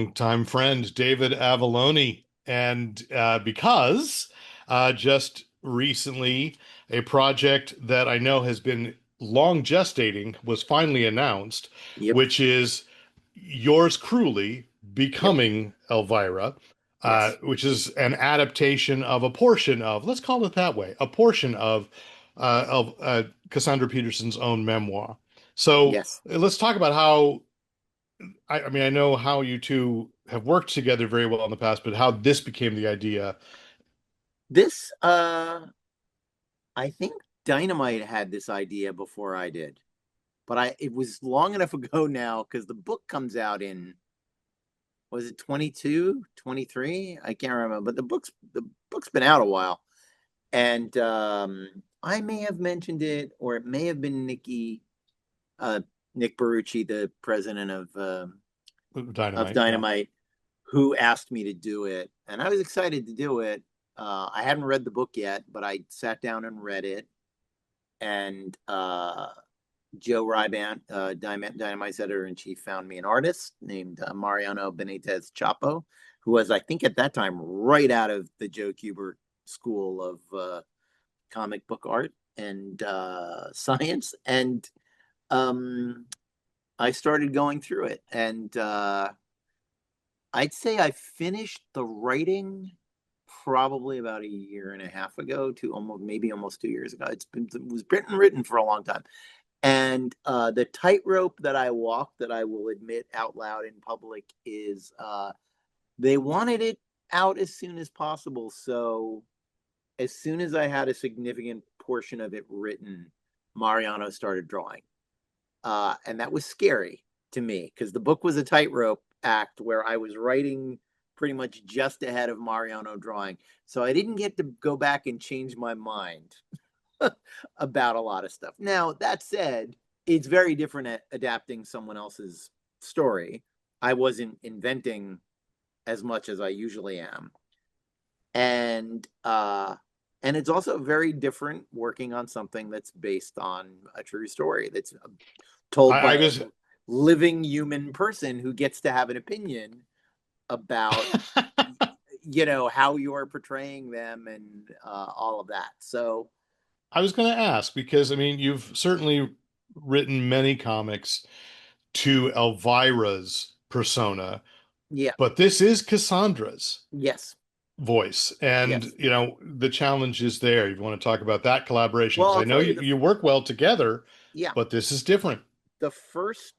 longtime friend, David Avallone. And because just recently, a project that I know has been long gestating was finally announced, Yep. which is Yours Cruelly Yep. Becoming Elvira, Yes. which is an adaptation of a portion of, let's call it that way, a portion of Cassandra Peterson's own memoir. So Yes. let's talk about how I mean, I know how you two have worked together very well in the past, but how this became the idea. This I think Dynamite had this idea before I did. But it was long enough ago now because the book comes out in, was it 22, 23? I can't remember, but the book's been out a while. And I may have mentioned it, or it may have been uh Nick Barucci, the president of Dynamite, yeah. Dynamite, who asked me to do it. And I was excited to do it. I hadn't read the book yet, but I sat down and read it. And Joe Ryban, Dynamite's editor in chief, found me an artist named Mariano Benitez Chapo, who was, I think, at that time, right out of the Joe Kubert School of comic book art and science. And um, I started going through it. And I'd say I finished the writing probably about a year and a half ago to almost 2 years ago. It was written for a long time. And the tightrope that I walk, that I will admit out loud in public, is they wanted it out as soon as possible. So as soon as I had a significant portion of it written, Mariano started drawing. And that was scary to me because the book was a tightrope act where I was writing pretty much just ahead of Mariano drawing. So I didn't get to go back and change my mind about a lot of stuff. Now, that said, it's very different at adapting someone else's story. I wasn't inventing as much as I usually am. And it's also very different working on something that's based on a true story that's told by I a was living human person who gets to have an opinion about how you're portraying them and all of that. So I was going to ask because I mean, you've certainly written many comics to Elvira's persona, yeah. but this is Cassandra's Yes. voice. And, Yes. the challenge is there. You want to talk about that collaboration Well, because I I'll know tell you, you work well together, yeah, but this is different. the first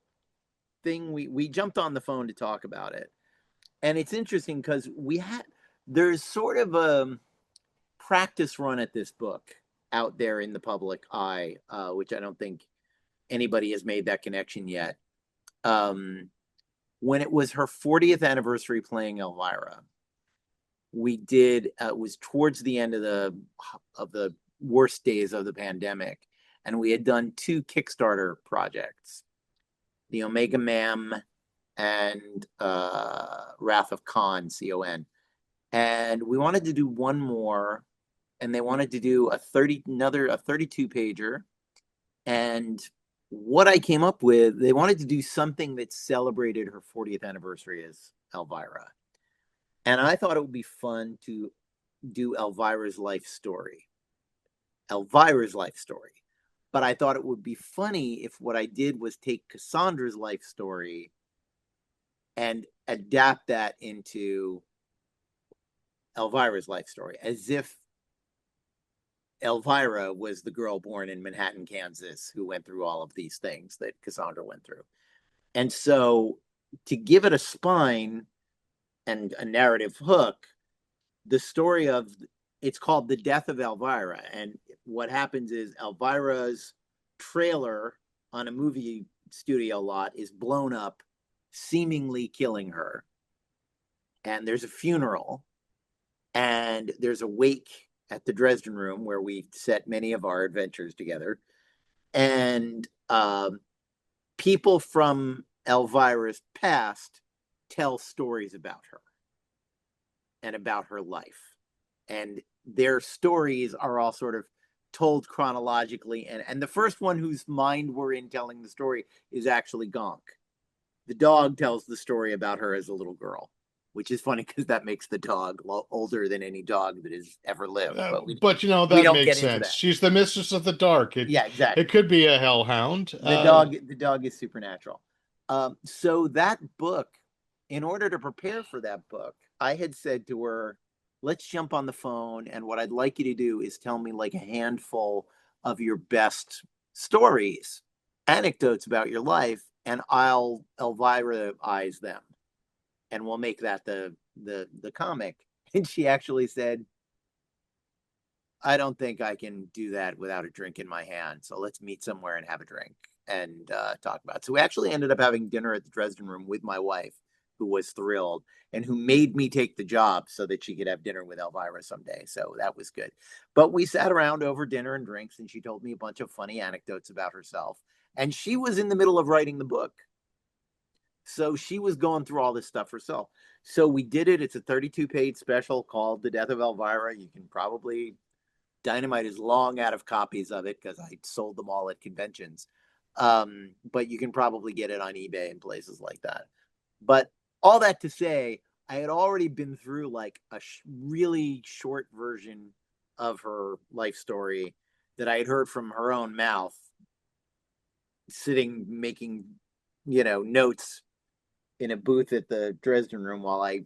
thing we jumped on the phone to talk about it. And it's interesting because there's sort of a practice run at this book out there in the public eye, which I don't think anybody has made that connection yet. When it was her 40th anniversary playing Elvira, we did, it was towards the end of the worst days of the pandemic, and we had done two Kickstarter projects, the Omega Mam and Wrath of Khan, Con. And we wanted to do one more, and they wanted to do a 32 pager. And what I came up with, they wanted to do something that celebrated her 40th anniversary as Elvira. And I thought it would be fun to do Elvira's life story. Elvira's life story. But I thought it would be funny if what I did was take Cassandra's life story and adapt that into Elvira's life story, as if Elvira was the girl born in Manhattan, Kansas, who went through all of these things that Cassandra went through. And so, to give it a spine and a narrative hook, the story of it's called The Death of Elvira. And what happens is Elvira's trailer on a movie studio lot is blown up, seemingly killing her. And there's a funeral, and there's a wake at the Dresden Room where we set many of our adventures together. And people from Elvira's past tell stories about her and about her life. And their stories are all sort of told chronologically. And the first one whose mind we're in telling the story is actually Gonk, The dog tells the story about her as a little girl, which is funny because that makes the dog older than any dog that has ever lived. But But we that don't makes get into sense. that. She's the mistress of the dark. Yeah, It exactly. could be a hellhound. The dog is supernatural. So that book, in order to prepare for that book, I had said to her, let's jump on the phone, and what I'd like you to do is tell me like a handful of your best stories, anecdotes about your life, and I'll Elvira-ize them, and we'll make that the comic. And she actually said, I don't think I can do that without a drink in my hand. So let's meet somewhere and have a drink and talk about it. So we actually ended up having dinner at the Dresden Room with my wife, who was thrilled and who made me take the job so that she could have dinner with Elvira someday. So that was good. But we sat around over dinner and drinks, and she told me a bunch of funny anecdotes about herself. And she was in the middle of writing the book. So she was going through all this stuff herself. So we did it. It's a 32-page special called The Death of Elvira. You can probably Dynamite is long out of copies of it because I sold them all at conventions. But you can probably get it on eBay and places like that. But all that to say, I had already been through like a really short version of her life story that I had heard from her own mouth, sitting making, notes in a booth at the Dresden Room while I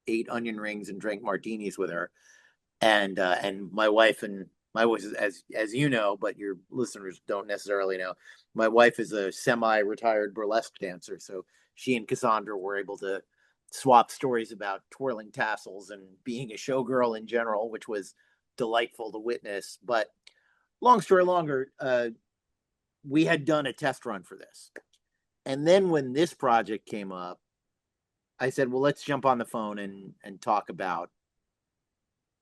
ate onion rings and drank martinis with her. And my wife as you know, but your listeners don't necessarily know, my wife is a semi-retired burlesque dancer, so she and Cassandra were able to swap stories about twirling tassels and being a showgirl in general, which was delightful to witness. But long story longer, we had done a test run for this, and then when this project came up, I said, well, let's jump on the phone and talk about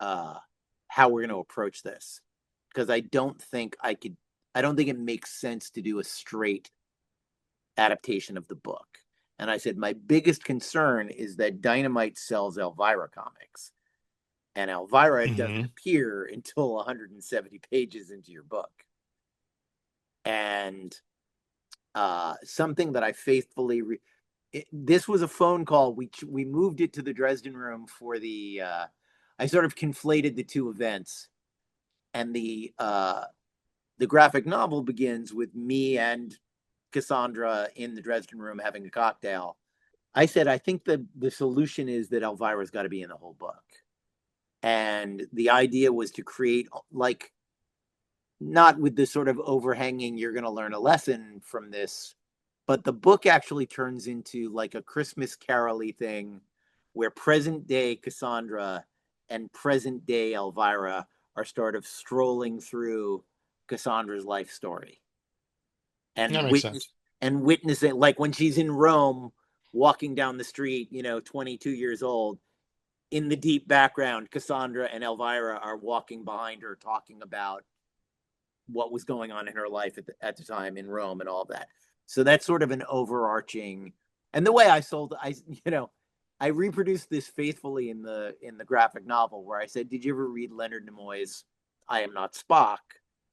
how we're going to approach this, because I don't think it makes sense to do a straight adaptation of the book. And I said, my biggest concern is that Dynamite sells Elvira comics, and Elvira doesn't Mhm. appear until 170 pages into your book. And something that I faithfully this was a phone call. We moved it to the Dresden Room for the I sort of conflated the two events, and the graphic novel begins with me and Cassandra in the Dresden Room having a cocktail. I said, I think the solution is that Elvira's got to be in the whole book. And the idea was to create, like, not with this sort of overhanging, you're going to learn a lesson from this, but the book actually turns into like a Christmas carol-y thing where present day Cassandra and present day Elvira are sort of strolling through Cassandra's life story That and makes sense. witnessing, like when she's in Rome walking down the street, 22 years old, in the deep background, Cassandra and Elvira are walking behind her talking about what was going on in her life at the time in Rome and all that. So that's sort of an overarching, and the way I sold, I reproduced this faithfully in the graphic novel where I said, "Did you ever read Leonard Nimoy's I Am Not Spock?"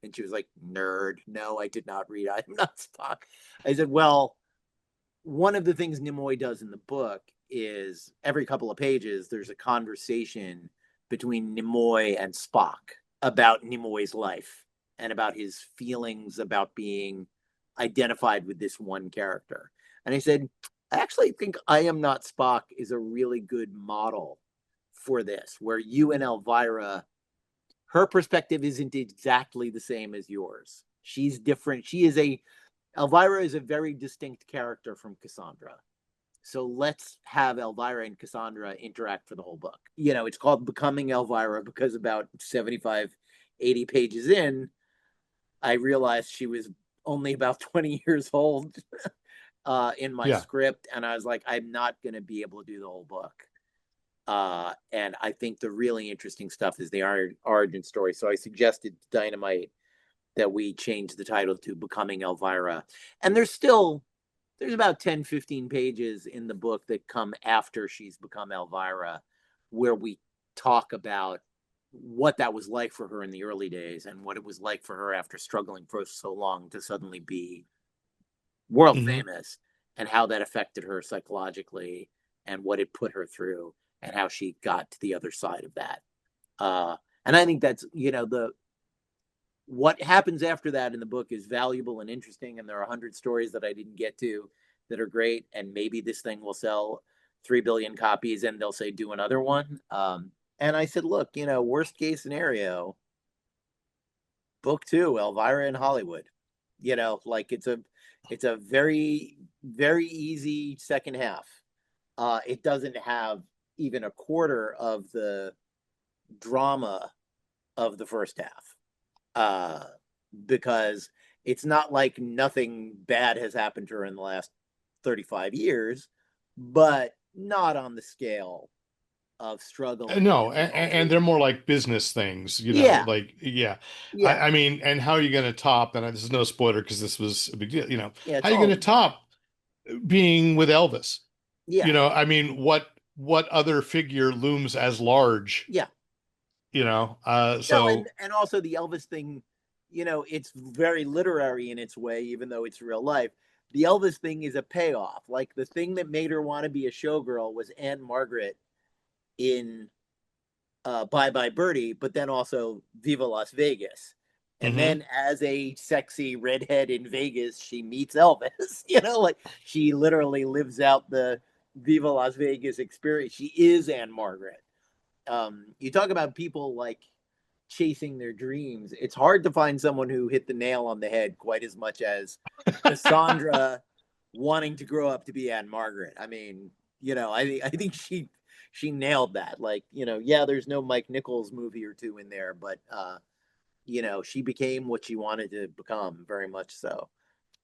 And she was like, "Nerd, no, I did not read I Am Not Spock." I said, "Well, one of the things Nimoy does in the book is every couple of pages there's a conversation between Nimoy and Spock about Nimoy's life and about his feelings about being identified with this one character." And I said, I actually think I Am Not Spock is a really good model for this, where you and Elvira, her perspective isn't exactly the same as yours. She's different. Elvira is a very distinct character from Cassandra. So let's have Elvira and Cassandra interact for the whole book. It's called Becoming Elvira because about 75, 80 pages in, I realized she was only about 20 years old in my Yeah. script. And I was like, I'm not going to be able to do the whole book. And I think the really interesting stuff is the origin story. So I suggested to Dynamite that we change the title to Becoming Elvira. And there's about 10, 15 pages in the book that come after she's become Elvira, where we talk about what that was like for her in the early days and what it was like for her after struggling for so long to suddenly be world Hmm. famous. and how that affected her psychologically and what it put her through and how she got to the other side of that. Uh, and I think that's, the what happens after that in the book is valuable and interesting. And there are 100 stories that I didn't get to that are great. And maybe this thing will sell 3 billion copies and they'll say, do another one. And I said, look, worst case scenario, book two, Elvira in Hollywood. Like it's a very, very easy second half. It doesn't have even a quarter of the drama of the first half. Because it's not like nothing bad has happened to her in the last 35 years, but not on the scale of struggle and No, and difficulty. they're more like business things, Yeah, like, yeah. yeah, I mean, and how are you going to top, and this is no spoiler because this was a big deal, yeah. how It's are you going all to top being with Elvis? yeah, I mean, what other figure looms as large, yeah. so And also the Elvis thing, it's very literary in its way, even though it's real life. The Elvis thing is a payoff. Like the thing that made her want to be a showgirl was Anne Margaret in Bye Bye Birdie, but then also Viva Las Vegas. And hmm then as a sexy redhead in Vegas, she meets Elvis. Like she literally lives out the Viva Las Vegas experience. She is Anne Margaret. You talk about people like chasing their dreams. It's hard to find someone who hit the nail on the head quite as much as Cassandra wanting to grow up to be Anne Margaret. I mean, I think she nailed that. Like, yeah, there's no Mike Nichols movie or two in there, but she became what she wanted to become, very much so.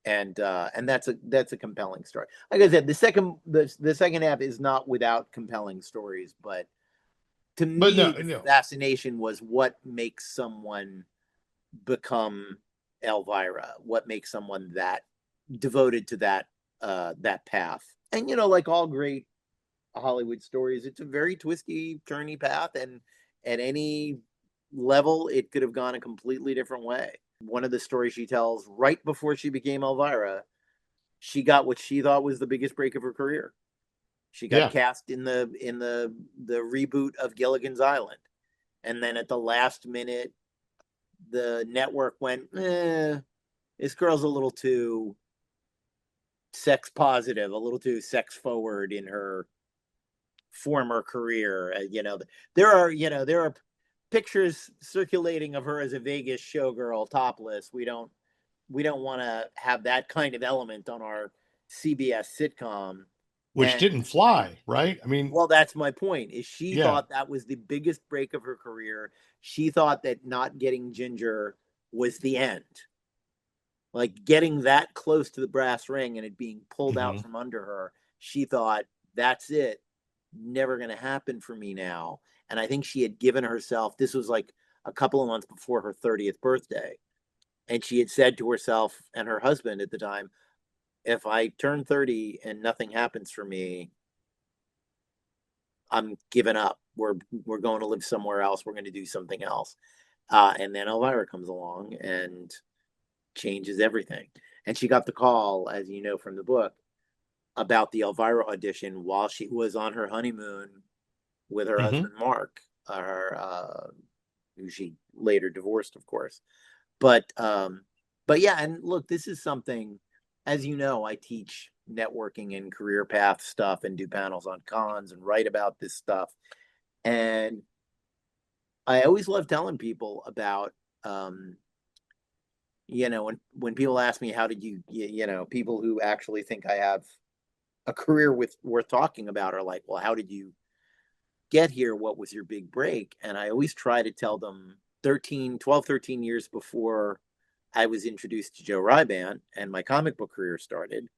And that's a compelling story. Like I said, the second half is not without compelling stories, but to but no, me, the no. fascination was what makes someone become Elvira, what makes someone that devoted to that path. And like all great Hollywood stories, it's a very twisty, turny path, and at any level, it could have gone a completely different way. One of the stories she tells right before she became Elvira, she got what she thought was the biggest break of her career. She got Yeah, cast in the reboot of Gilligan's Island, and then at the last minute, the network went, this girl's a little too sex positive, a little too sex forward in her former career. There are pictures circulating of her as a Vegas showgirl topless. We don't want to have that kind of element on our CBS sitcom. which And didn't fly, right? I mean, well, that's my point. Is she yeah, thought that was the biggest break of her career. She thought that not getting Ginger was the end. Like getting that close to the brass ring and it being pulled out hmm from under her, she thought, that's it. Never going to happen for me now. And I think she had given herself, this was like a couple of months before her 30th birthday. And she had said to herself and her husband at the time, if I turn 30 and nothing happens for me, I'm giving up. We're going to live somewhere else. We're going to do something else. And then Elvira comes along and changes everything. And she got the call, as you know from the book, about the Elvira audition while she was on her honeymoon with her hmm husband Mark, who she later divorced, of course. But yeah, and look, this is something, as you know, I teach networking and career path stuff and do panels on cons and write about this stuff. And I always love telling people about when people ask me how did people who actually think I have a career worth talking about are like, well, how did you get here? What was your big break? And I always try to tell them 13 years before I was introduced to Joe Ryban and my comic book career started,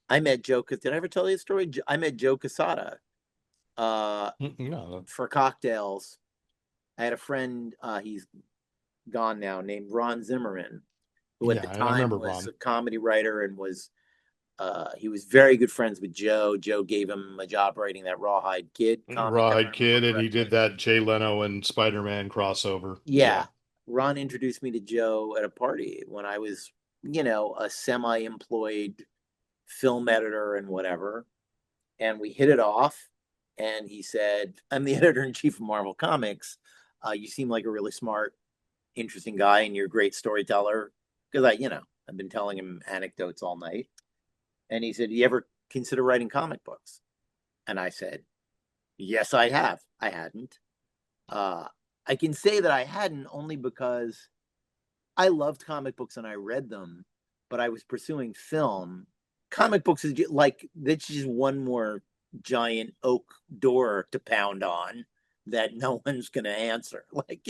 I met Joe. Did I ever tell you a story? I met Joe Quesada uh, no, for cocktails. I had a friend, he's gone now, named Ron Zimmerman, who at yeah, the I time remember was Ron. a comedy writer and he was very good friends with Joe. Joe gave him a job writing that Rawhide Kid comic, if I Rawhide remember Kid, and he did correctly. that Jay Leno and Spider-Man crossover. Yeah. Yeah. Ron introduced me to Joe at a party when I was, a semi employed film editor and whatever. And we hit it off. And he said, I'm the editor in chief of Marvel Comics. You seem like a really smart, interesting guy, and you're a great storyteller. Because I've been telling him anecdotes all night. And he said, you ever consider writing comic books? And I said, yes, I have. I hadn't. I can say that I hadn't only because I loved comic books and I read them, but I was pursuing film. Comic books is like, that's just one more giant oak door to pound on that no one's going to answer. Like,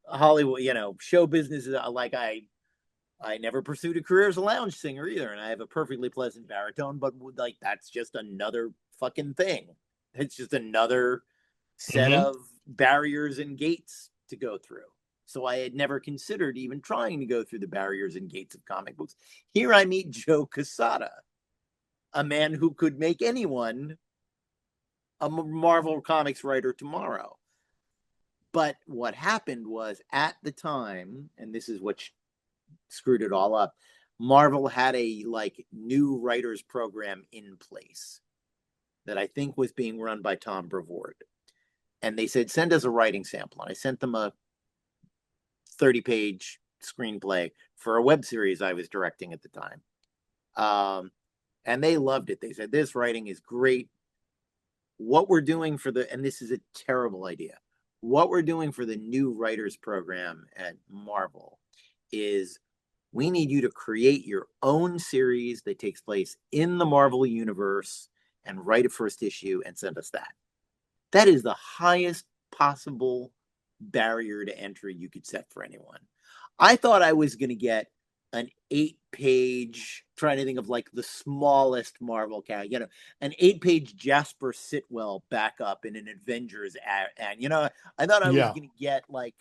Hollywood, show business is like I never pursued a career as a lounge singer either, and I have a perfectly pleasant baritone, but like that's just another fucking thing. It's just another set Hmm. of barriers and gates to go through. So I had never considered even trying to go through the barriers and gates of comic books. Here I meet Joe Quesada, a man who could make anyone a Marvel Comics writer tomorrow. But what happened was at the time, and this is what screwed it all up, Marvel had a like new writers program in place that I think was being run by Tom Brevoort. And they said, send us a writing sample. And I sent them a 30-page screenplay for a web series I was directing at the time. And they loved it. They said, this writing is great. What we're doing and this is a terrible idea, what we're doing for the new writers program at Marvel is we need you to create your own series that takes place in the Marvel universe and write a first issue and send us that. That is the highest possible barrier to entry you could set for anyone. I thought I was going to get an 8-page, trying to think of like the smallest Marvel character, an 8-page Jasper Sitwell backup in an Avengers ad. I thought I was Yeah. going to get like,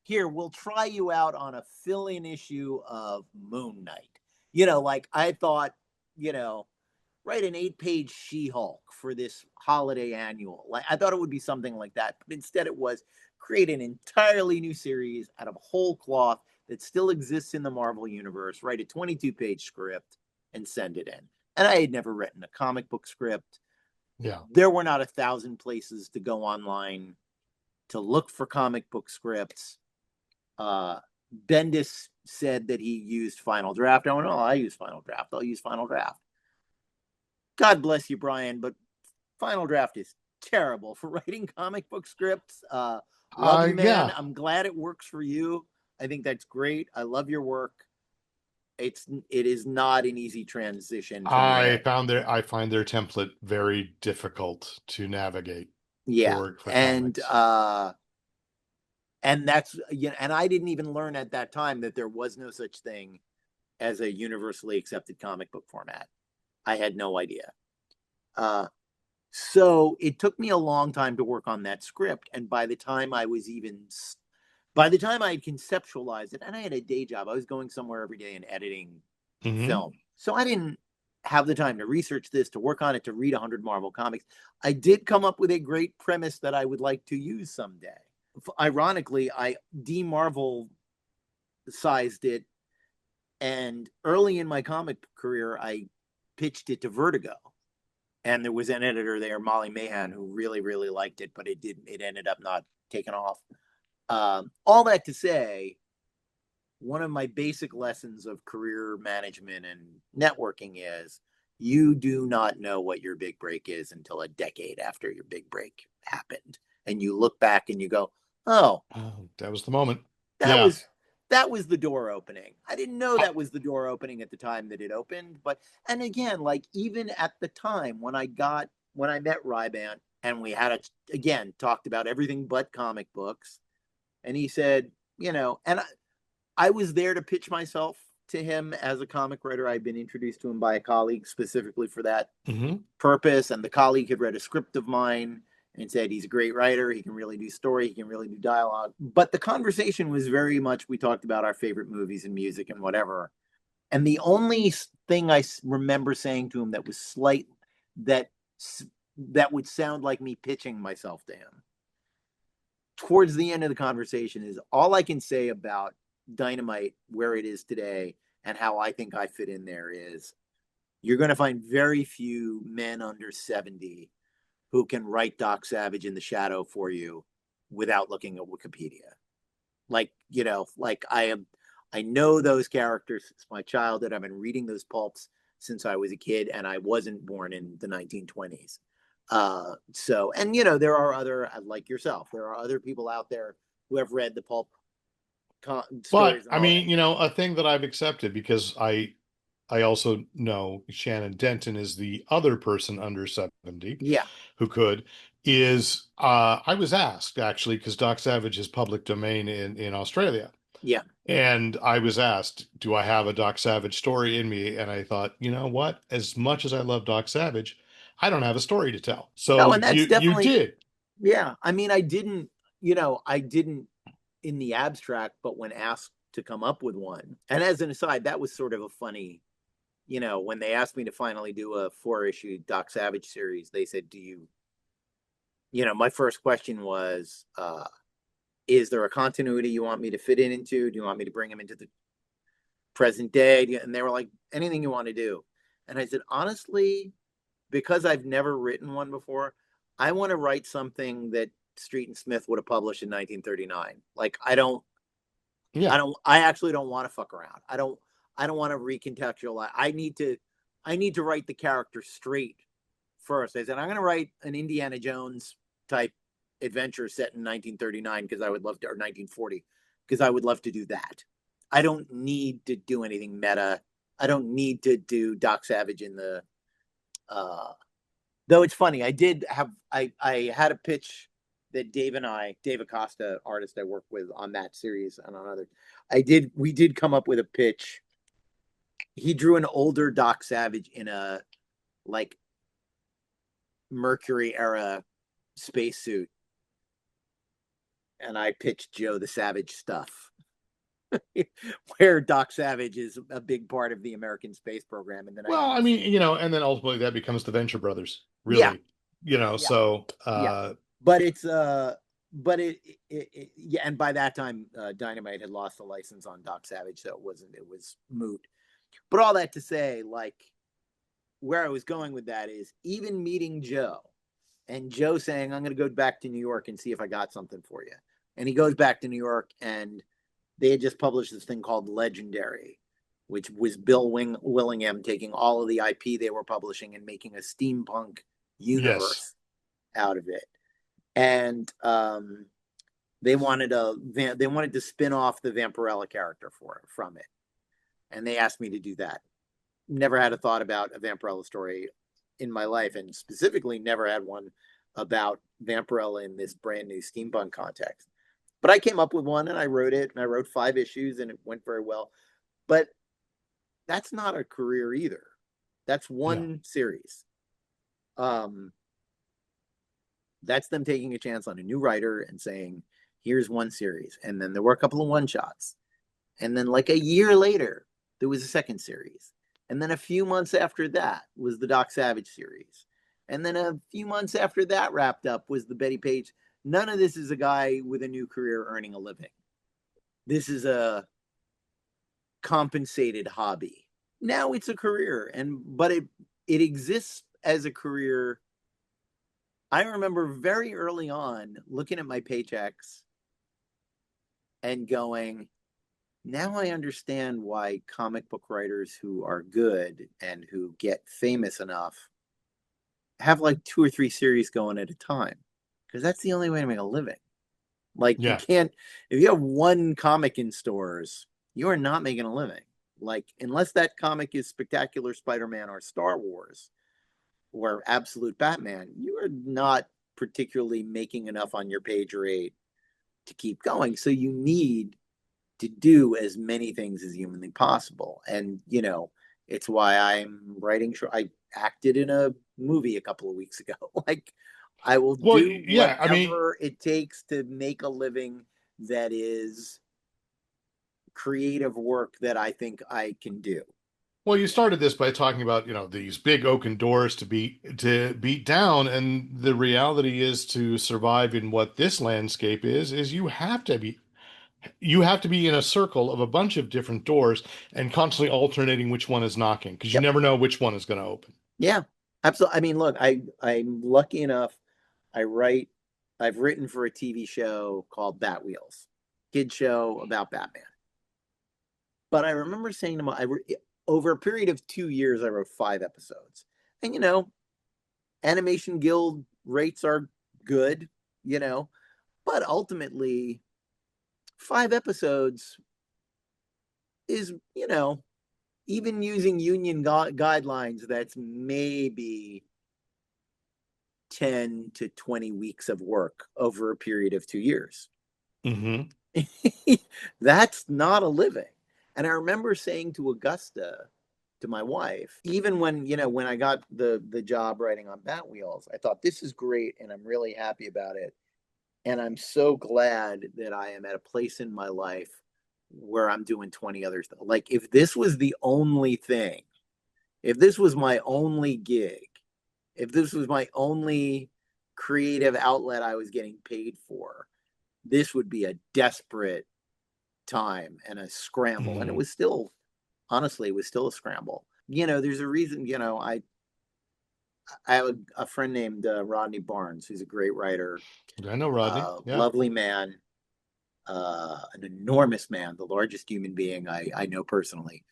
here, we'll try you out on a fill-in issue of Moon Knight. Like I thought, write an 8-page She-Hulk for this holiday annual. Like I thought it would be something like that, but instead it was create an entirely new series out of whole cloth that still exists in the Marvel universe, write a 22-page script and send it in. And I had never written a comic book script. Yeah. There were not 1,000 places to go online to look for comic book scripts. Bendis said that he used Final Draft. I went, I use Final Draft. I'll use Final Draft. God bless you, Brian, but Final Draft is terrible for writing comic book scripts. Love you, man. Yeah. I'm glad it works for you. I think that's great. I love your work. It is not an easy transition from where, I find their template very difficult to navigate yeah, for comics. and that's and I didn't even learn at that time that there was no such thing as a universally accepted comic book format. I had no idea. So it took me a long time to work on that script, and by the time I had conceptualized it, and I had a day job, I was going somewhere every day and editing Hmm. film. So I didn't have the time to research this, to work on it, to read 100 Marvel comics. I did come up with a great premise that I would like to use someday. Ironically, I de-Marvel sized it, and early in my comic career, I pitched it to Vertigo. And there was an editor there, Molly Mahan, who really, really liked it, but it ended up not taking off. All that to say, one of my basic lessons of career management and networking is you do not know what your big break is until a decade after your big break happened. And you look back and you go, oh, Oh, that was the moment. that Yeah. was that was the door opening. I didn't know Uh, that was the door opening at the time that it opened, but and again, like even at the time when I met Ryban and we had again talked about everything but comic books, and he said, and I was there to pitch myself to him as a comic writer. I'd been introduced to him by a colleague specifically for that mhm. purpose, and the colleague had read a script of mine and said he's a great writer, he can really do story, he can really do dialogue. But the conversation was very much, we talked about our favorite movies and music and whatever, and the only thing I remember saying to him that was slight, that that would sound like me pitching myself to him towards the end of the conversation is, all I can say about Dynamite, where it is today, and how I think I fit in there is You're going to find very few men under 70 who can write Doc Savage in the shadow for you without looking at Wikipedia. Like, like I know those characters since my childhood. I've been reading those pulps since I was a kid, and I wasn't born in the 1920s. So, and there are other, like yourself, there are other people out there who have read the pulp But stories and I all that. mean, a thing that I've accepted because I also know Shannon Denton is the other person under 70 Yeah, who could is I was asked actually because Doc Savage is public domain in Australia. yeah. And I was asked, do I have a Doc Savage story in me? And I thought, you know what? As much as I love Doc Savage, I don't have a story to tell. No, So and that's you definitely, did. yeah. I mean, I didn't in the abstract, but when asked to come up with one, and as an aside, that was sort of a funny, when they asked me to finally do a 4-issue Doc Savage series, they said, my first question was, is there a continuity you want me to fit into? Do you want me to bring him into the present day? And they were like, anything you want to do. And I said, honestly, because I've never written one before, I want to write something that Street and Smith would have published in 1939. Like Yeah. I actually don't want to fuck around. I don't want to recontextualize. I need to write the character straight first. I said, I'm going to write an Indiana Jones type adventure set in 1939 because I would love to, or 1940, because I would love to do that. I don't need to do anything meta. I don't need to do Doc Savage in the, uh, though it's funny. I had a pitch that Dave Acosta, artist I work with on that series and on other, we did come up with a pitch. He drew an older Doc Savage in a like Mercury era spacesuit, and I pitched Joe the Savage stuff, where Doc Savage is a big part of the American space program in the Well, I 19s. mean, and then ultimately that becomes the Venture Brothers, Yeah, really. yeah, So yeah. But it's but yeah, and by that time, Dynamite had lost the license on Doc Savage, so it was moot. But all that to say, like, where I was going with that is even meeting Joe and Joe saying, I'm going to go back to New York and see if I got something for you. And he goes back to New York, and they had just published this thing called Legendary, which was Willingham taking all of the IP they were publishing and making a steampunk yes. universe out of it. And they wanted to spin off the Vampirella character from it, and they asked me to do that. Never had a thought about a Vampirella story in my life, and specifically never had one about Vampirella in this brand new steampunk context. But I came up with one, and I wrote it, and I wrote 5 issues, and it went very well. But that's not a career either. That's Yeah. one series. Um, that's them taking a chance on a new writer and saying, here's one series. And then there were a couple of one shots. And then, like a year later, there was a second series. And then a few months after that was the Doc Savage series. And then a few months after that wrapped up was the Betty Page. None of this is a guy with a new career earning a living. This is a compensated hobby. Now it's a career, but it exists as a career. I remember very early on looking at my paychecks and going, now I understand why comic book writers who are good and who get famous enough have like 2 or 3 series going at a time, because that's the only way to make a living. Like, you Yeah. can't, if you have one comic in stores, you are not making a living. Like, unless that comic is Spectacular Spider-Man or Star Wars or Absolute Batman, you are not particularly making enough on your page rate to keep going. So you need to do as many things as humanly possible. And, it's why I'm writing. I acted in a movie a couple of weeks ago. Like, I will Well, do yeah. I mean, whatever it takes to make a living that is creative work that I think I can do. well, you started this by talking about, these big oaken doors to beat down, and the reality is to survive in what this landscape is you have to be You have to be in a circle of a bunch of different doors and constantly alternating which one is knocking because you Yep. never know which one is going to open. Yeah, absolutely. I mean, look, I'm lucky enough. I write. I've written for a TV show called Bat Wheels, kid show about Batman. But I remember saying to over a period of 2 years, I wrote 5 episodes. And Animation Guild rates are good, you know, but ultimately, 5 episodes is, even using union guidelines, that's maybe 10 to 20 weeks of work over a period of 2 years. Hmm. That's not a living. And I remember saying to Augusta, to my wife, even when I got the job writing on Bat Wheels, I thought this is great and I'm really happy about it. And I'm so glad that I am at a place in my life where I'm doing 20 other stuff. Like if this was the only thing, if this was my only gig, if this was my only creative outlet I was getting paid for, this would be a desperate time and a scramble. And it Hmm. was still, honestly, it was still a scramble. There's a reason, I have a friend named Rodney Barnes, who's a great writer, I know Rodney. Yeah. lovely man, an enormous man, the largest human being I know personally.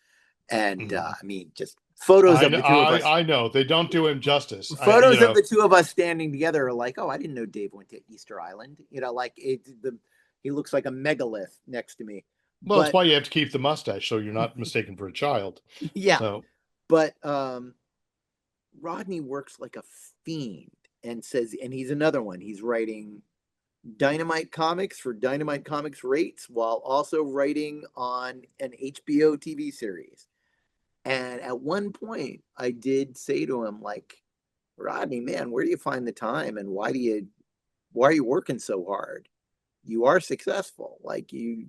And Hmm. I mean, just photos of the two of us, I know they don't do him justice. photos of the two of us standing together are like, oh, I didn't know Dave went to Easter Island. Like he looks like a megalith next to me. Well, it's But why you have to keep the mustache so you're not mistaken for a child. yeah, So, but Rodney works like a fiend and he's another one. He's writing Dynamite Comics for Dynamite Comics rates while also writing on an HBO TV series. And at one point, I did say to him, like, Rodney, man, where do you find the time, and why are you working so hard? You are successful. Like you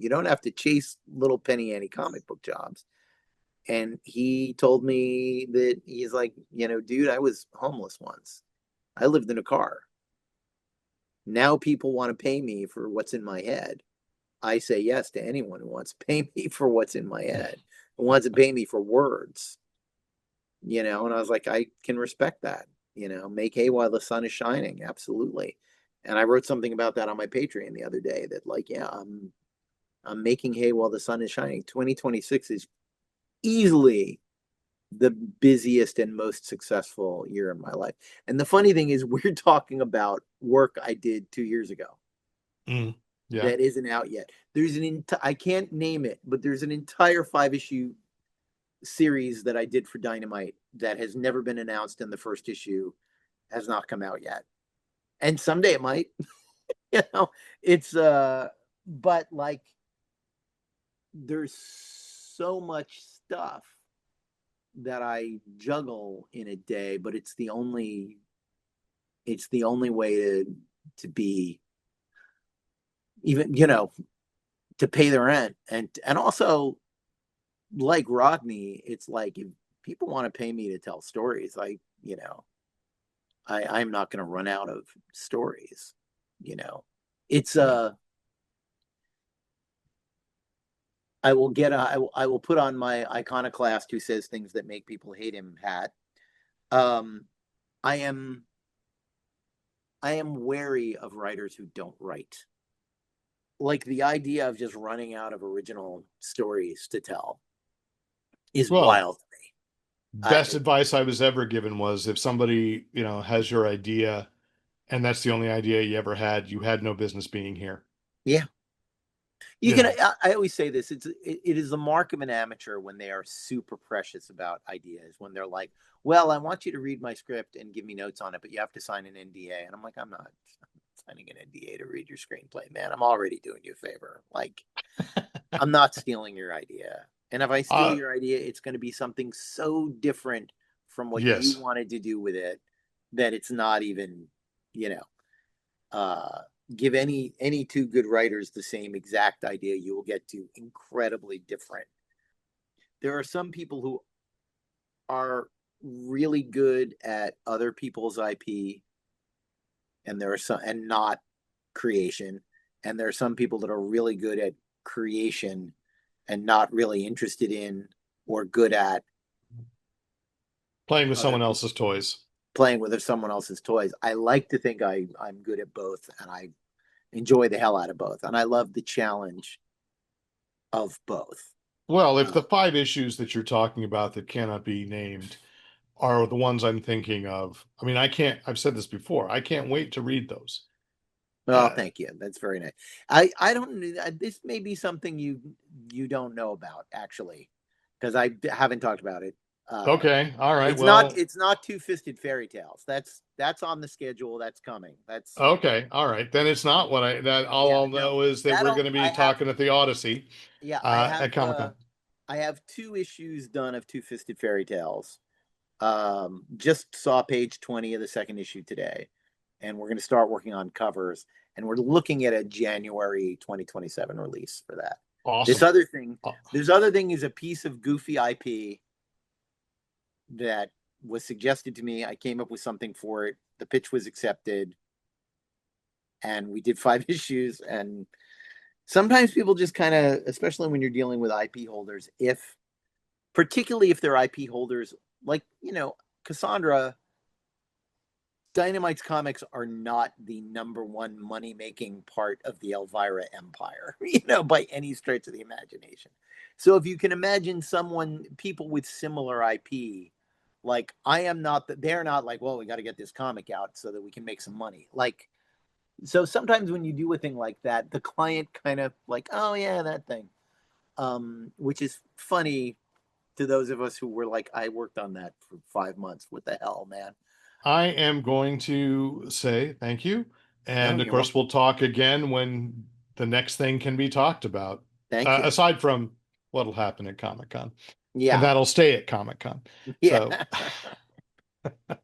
don't have to chase little penny ante comic book jobs. And he told me that he's like, dude, I was homeless once. I lived in a car. Now people want to pay me for what's in my head. I say yes to anyone who wants to pay me for what's in my head, who wants to pay me for words, and I was like, I can respect that, make hay while the sun is shining. Absolutely. And I wrote something about that on my Patreon the other day that like, yeah, I'm making hay while the sun is shining. 2026 is easily the busiest and most successful year in my life. And the funny thing is, we're talking about work I did 2 years ago mm, yeah. that isn't out yet. I can't name it, but there's an entire 5 issue series that I did for Dynamite that has never been announced, and the first issue has not come out yet. And someday it might. you know, it's but like there's so much stuff that I juggle in a day, but it's the only way to be even, to pay the rent. And also, like Rodney, it's like if people want to pay me to tell stories, I'm not going to run out of stories. You know, it's Well, I will put on my iconoclast who says things that make people hate him hat. Um, I am I am wary of writers who don't write. Like the idea of just running out of original stories to tell is well, wild to me. best advice I was ever given was if somebody, has your idea and that's the only idea you ever had, you had no business being here. Yeah, you You can. know, I always say this. It is the mark of an amateur when they are super precious about ideas. When they're like, "Well, I want you to read my script and give me notes on it, but you have to sign an NDA." And I'm like, "I'm not signing an NDA to read your screenplay, man. I'm already doing you a favor. Like, I'm not stealing your idea. And if I steal uh, your idea, it's going to be something so different from what you yes. wanted to do with it that it's not even, you know, uh, give any two good writers the same exact idea, you will get to incredibly different. There are some people who are really good at other people's IP, and there are some and not creation. and there are some people that are really good at creation and not really interested in or good at Playing with other someone people else's toys. playing with someone else's toys. I like to think I'm good at both, and I enjoy the hell out of both, and I love the challenge of both. Well, if Uh, the five issues that you're talking about that cannot be named are the ones I'm thinking of, I mean, I've said this before, I can't wait to read those. well, Uh, thank you. That's very nice. I don't. This may be something you don't know about actually, because I haven't talked about it. Uh, okay, all right, it's not well, it's not Two-Fisted Fairy Tales. That's on the schedule. That's coming. That's okay, all right. Then it's not what that all yeah. I'll No, know is that we're that'll going to I be have talking at the Odyssey yeah. at Comic-Con. I have 2 issues done of Two-Fisted Fairy Tales. Just saw page 20 of the second issue today, and we're going to start working on covers, and we're looking at a January 2027 release for that. This Awesome. other thing, Uh, this other thing is a piece of goofy IP that was suggested to me. I came up with something for it. The pitch was accepted, and we did 5 issues. And sometimes people just kind of, especially when you're dealing with IP holders, if particularly if they're IP holders, like Cassandra, Dynamite's comics are not the number one money making part of the Elvira empire, by any stretch of the imagination. So if you can imagine people with similar IP, like I am not, they're not like, well, we got to get this comic out so that we can make some money. Like, so sometimes when you do a thing like that, the client kind of like, oh yeah, that thing, which is funny to those of us who were like, I worked on that for 5 months. What the hell, man? I am going to say thank you. No, And of you're course, welcome. we'll talk again when the next thing can be talked about, Thank you. aside from what'll happen at Comic-Con. And Yeah. that'll stay at Comic-Con. Yeah. So